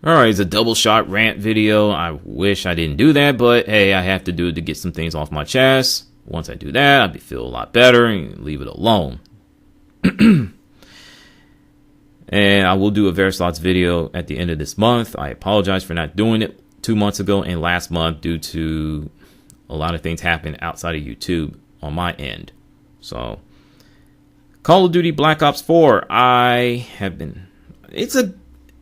Alright, it's a double shot rant video. I wish I didn't do that, but hey, I have to do it to get some things off my chest. Once I do that, I'll feel a lot better and leave it alone. And I will do a Verslots video at the end of this month. I apologize for not doing it 2 months ago and last month due to a lot of things happening outside of YouTube on my end. So, Call of Duty Black Ops 4,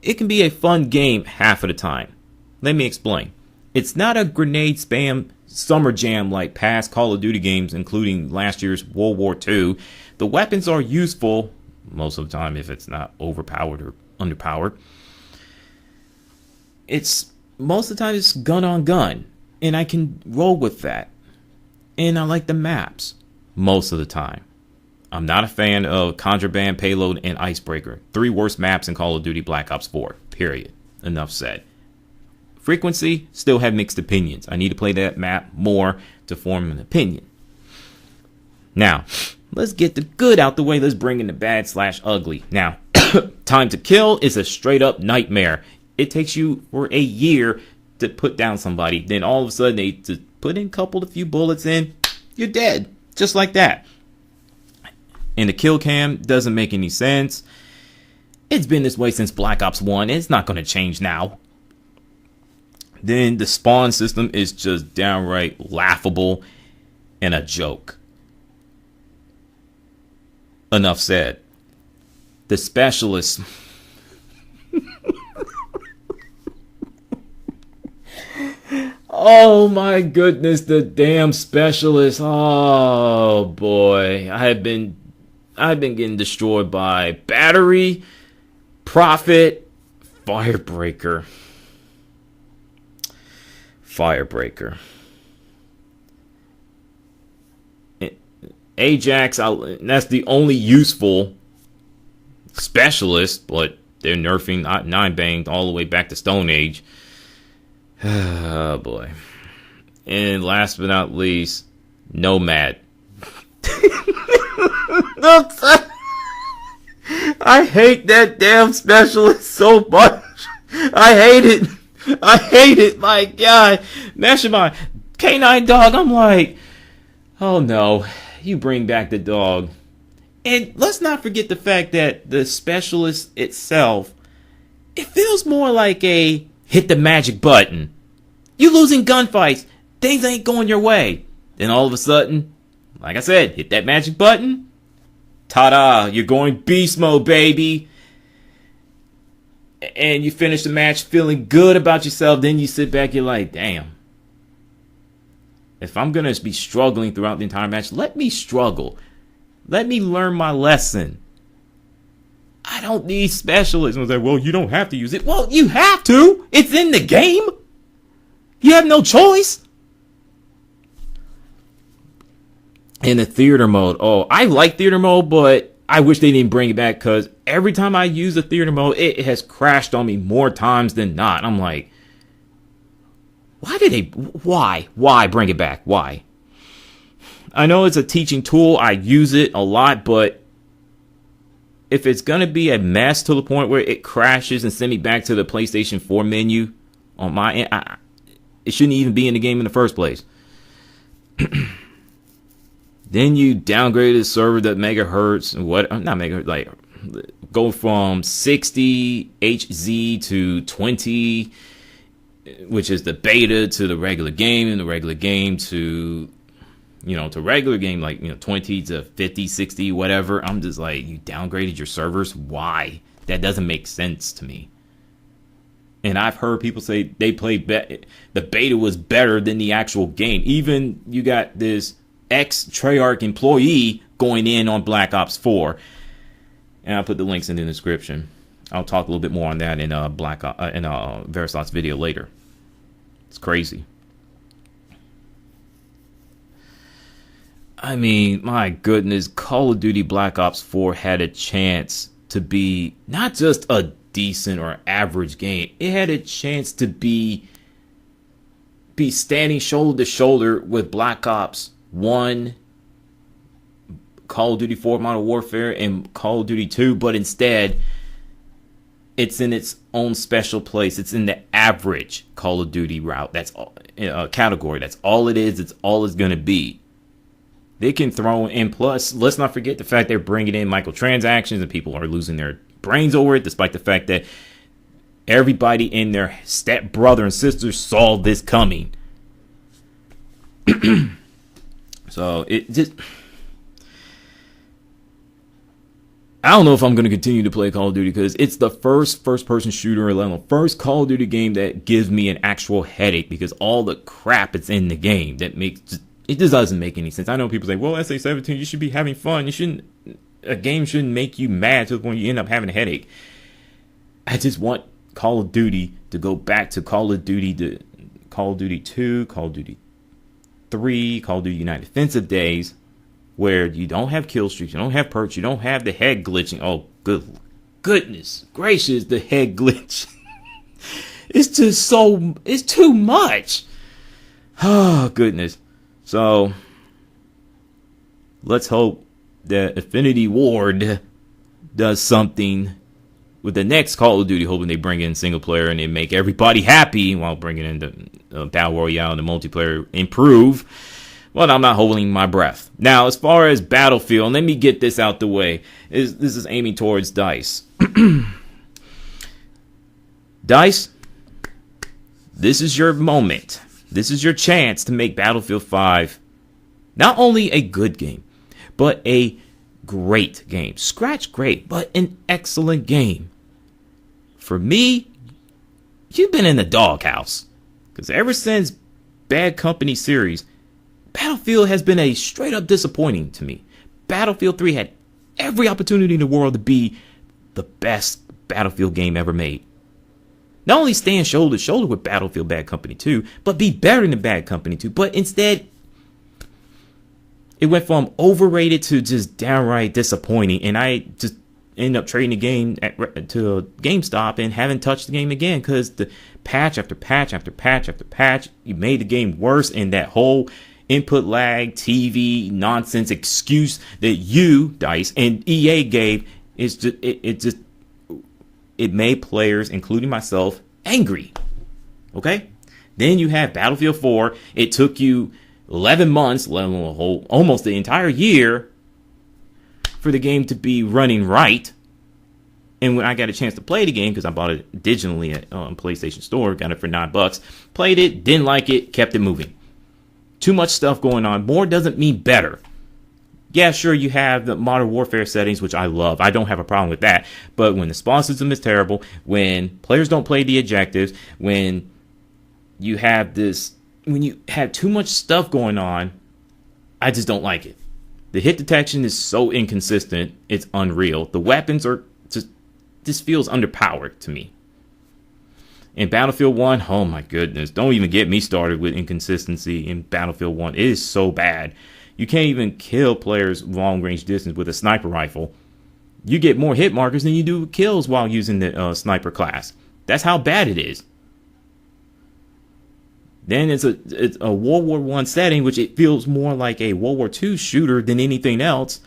it can be a fun game half of the time. Let me explain. It's not a grenade spam summer jam like past Call of Duty games, including last year's World War II. The weapons are useful most of the time if it's not overpowered or underpowered. Most of the time it's gun on gun, and I can roll with that. And I like the maps most of the time. I'm not a fan of Contraband, Payload, and Icebreaker. 3 worst maps in Call of Duty Black Ops 4. Period. Enough said. Frequency, still have mixed opinions. I need to play that map more to form an opinion. Now, let's get the good out the way. Let's bring in the bad/ugly. Now, time to kill is a straight up nightmare. It takes you for a year to put down somebody. Then all of a sudden, they just put in a few bullets in. You're dead. Just like that. And the kill cam doesn't make any sense. It's been this way since Black Ops 1. It's not going to change now. Then the spawn system is just downright laughable and a joke. Enough said. The specialists. Oh my goodness, the damn specialists. Oh boy. I've been getting destroyed by Battery, Prophet, Firebreaker. Ajax, that's the only useful specialist, but they're nerfing 9-banged all the way back to Stone Age. Oh boy. And last but not least, Nomad. I hate that damn specialist so much. I hate it. My God. Mashima, K9 dog. I'm like, oh no. You bring back the dog. And let's not forget the fact that the specialist itself, it feels more like a hit the magic button. You losing gunfights. Things ain't going your way. Then all of a sudden, like I said, hit that magic button. Ta-da, you're going beast mode, baby. And you finish the match feeling good about yourself. Then you sit back, you're like, damn. If I'm going to be struggling throughout the entire match, let me struggle. Let me learn my lesson. I don't need specialists. I was like, well, you don't have to use it. Well, you have to. It's in the game. You have no choice. In the theater mode. Oh, I like theater mode, but I wish they didn't bring it back because every time I use the theater mode, it has crashed on me more times than not. I'm like, why bring it back? Why? I know it's a teaching tool. I use it a lot, but if it's going to be a mess to the point where it crashes and send me back to the PlayStation 4 menu on my end, it shouldn't even be in the game in the first place. Then you downgrade the server to megahertz and not megahertz, like go from 60 HZ to 20, which is the beta, to the regular game, and the regular game to regular game, like 20 to 50, 60, whatever. I'm just like, you downgraded your servers. Why? That doesn't make sense to me. And I've heard people say they played the beta was better than the actual game. Even you got this ex-Treyarch employee going in on Black Ops 4. And I'll put the links in the description. I'll talk a little bit more on that in Verslots video later. It's crazy. I mean, my goodness, Call of Duty Black Ops 4 had a chance to be not just a decent or average game. It had a chance to be standing shoulder to shoulder with Black Ops 1, Call of Duty 4 Modern Warfare, and Call of Duty 2, but instead It's in its own special place. It's in the average Call of Duty route. That's all, category. That's all it is. It's all it's going to be. They can throw in, plus, let's not forget the fact they're bringing in microtransactions and people are losing their brains over it, despite the fact that everybody and their step brother and sister saw this coming. So it just, I don't know if I'm going to continue to play Call of Duty because it's the first person shooter, first Call of Duty game that gives me an actual headache because all the crap it's in the game that makes it just doesn't make any sense. I know people say, well, SA-17, you should be having fun. A game shouldn't make you mad to the point you end up having a headache. I just want Call of Duty to go back to Call of Duty 2, Call of Duty 3, Call of Duty United Defensive days, where you don't have kill streaks, you don't have perks, you don't have the head glitching. Oh, goodness gracious, the head glitch. It's too much. Oh, goodness. So, let's hope that Infinity Ward does something with the next Call of Duty, hoping they bring in single player and they make everybody happy while bringing in the Battle Royale and the multiplayer improve. Well, I'm not holding my breath. Now, as far as Battlefield, let me get this out the way. This is aiming towards DICE. DICE, this is your moment. This is your chance to make Battlefield 5 not only a good game, but a great game. Scratch great, but an excellent game. For me, you've been in the doghouse. Because ever since Bad Company series, Battlefield has been a straight up disappointing to me. Battlefield 3 had every opportunity in the world to be the best Battlefield game ever made. Not only stand shoulder to shoulder with Battlefield Bad Company 2, but be better than Bad Company 2. But instead, it went from overrated to just downright disappointing. And I just ended up trading the game to GameStop and haven't touched the game again because the patch after patch after patch after patch, you made the game worse. And that whole input lag, TV nonsense excuse that you, DICE, and EA gave is just, it made players, including myself, angry. Okay? Then you have Battlefield 4. It took you 11 months, let alone almost the entire year, for the game to be running right. And when I got a chance to play the game, because I bought it digitally at PlayStation Store, got it for $9, played it, didn't like it, kept it moving. Too much stuff going on. More doesn't mean better. Yeah, sure, you have the Modern Warfare settings, which I love. I don't have a problem with that. But when the spawn system is terrible, when players don't play the objectives, when you have too much stuff going on, I just don't like it. The hit detection is so inconsistent, it's unreal. The weapons are just feels underpowered to me. In Battlefield 1, oh my goodness, don't even get me started with inconsistency in Battlefield 1. It is so bad. You can't even kill players long range distance with a sniper rifle. You get more hit markers than you do kills while using the sniper class. That's how bad it is. Then it's a World War I setting, which it feels more like a World War II shooter than anything else.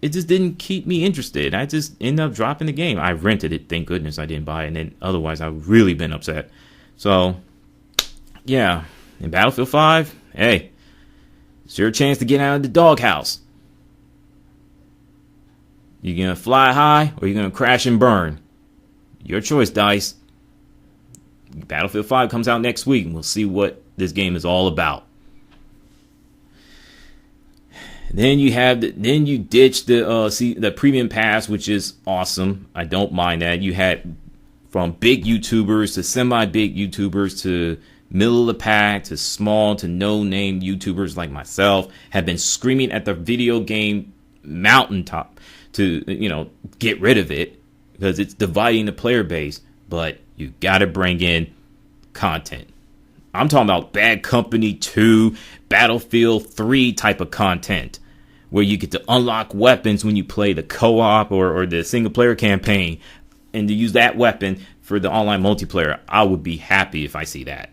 It just didn't keep me interested. I just ended up dropping the game. I rented it. Thank goodness I didn't buy it. And then otherwise, I've really been upset. So, yeah. In Battlefield 5, hey, it's your chance to get out of the doghouse. You gonna fly high or you gonna crash and burn? Your choice, DICE. Battlefield 5 comes out next week and we'll see what this game is all about. Then you ditch the premium pass, which is awesome. I don't mind that. You had from big YouTubers to semi-big YouTubers to middle of the pack to small to no-name YouTubers like myself have been screaming at the video game mountaintop to, get rid of it because it's dividing the player base. But you got to bring in content. I'm talking about Bad Company 2, Battlefield 3 type of content where you get to unlock weapons when you play the co-op or the single player campaign and to use that weapon for the online multiplayer. I would be happy if I see that.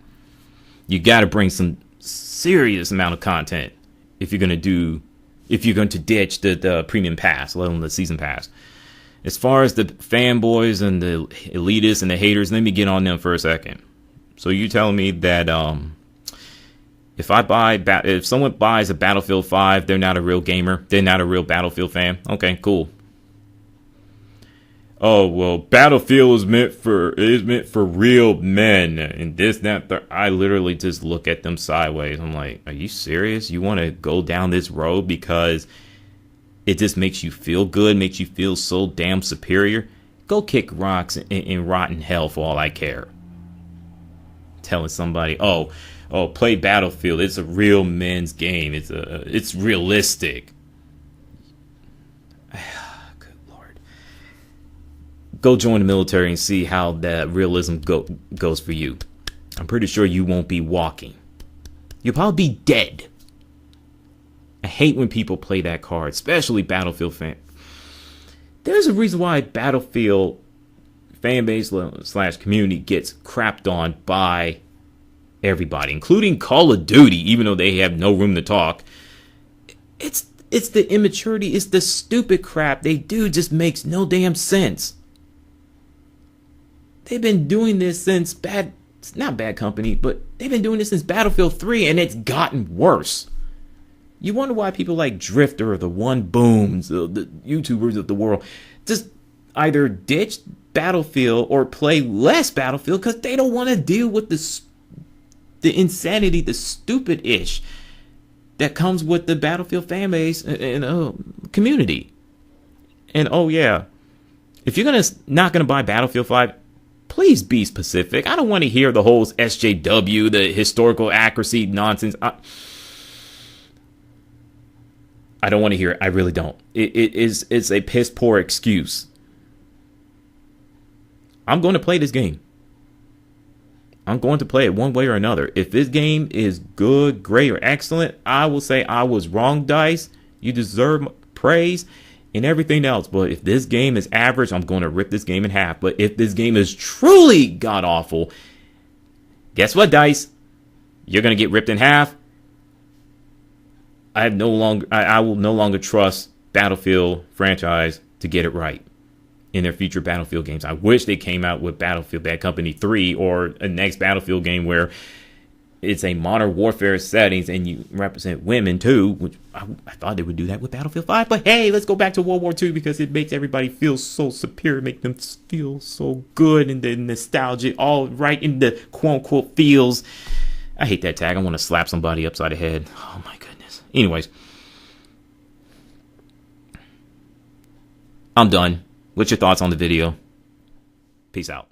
You got to bring some serious amount of content if you're going to ditch the premium pass, let alone the season pass. As far as the fanboys and the elitists and the haters, let me get on them for a second. So you telling me that if someone buys a Battlefield 5, they're not a real gamer, they're not a real Battlefield fan? Okay, cool. Oh well, Battlefield is meant for real men and this, that. I literally just look at them sideways. I'm like, are you serious? You want to go down this road because it just makes you feel good, makes you feel so damn superior? Go kick rocks and rot in hell for all I care. Telling somebody, oh, play Battlefield. It's a real men's game. It's realistic. Good Lord. Go join the military and see how that realism goes for you. I'm pretty sure you won't be walking. You'll probably be dead. I hate when people play that card, especially Battlefield fan. There's a reason why Battlefield fan base / community gets crapped on by everybody, including Call of Duty, even though they have no room to talk. It's the immaturity, it's the stupid crap they do, just makes no damn sense. They've been doing this since not Bad Company, but they've been doing this since Battlefield 3, and it's gotten worse. You wonder why people like Drifter, the One Booms, the YouTubers of the world, just either ditch Battlefield or play less Battlefield because they don't want to deal with the insanity, the stupid-ish that comes with the Battlefield fan base and community. And oh yeah, if you're not gonna buy Battlefield 5, please be specific. I don't want to hear the whole SJW, the historical accuracy nonsense. I don't want to hear it. I really don't. It's a piss poor excuse. I'm going to play this game. I'm going to play it one way or another. If this game is good, great, or excellent, I will say I was wrong, DICE. You deserve praise and everything else. But if this game is average, I'm going to rip this game in half. But if this game is truly god-awful, guess what, DICE? You're going to get ripped in half. I will no longer trust Battlefield franchise to get it right in their future Battlefield games. I wish they came out with Battlefield Bad Company 3 or a next Battlefield game where it's a modern warfare settings and you represent women too, which I thought they would do that with Battlefield 5. But hey, let's go back to World War II because it makes everybody feel so superior, make them feel so good and the nostalgia all right in the quote-unquote feels. I hate that tag. I want to slap somebody upside the head. Oh my goodness. Anyways, I'm done. What's your thoughts on the video? Peace out.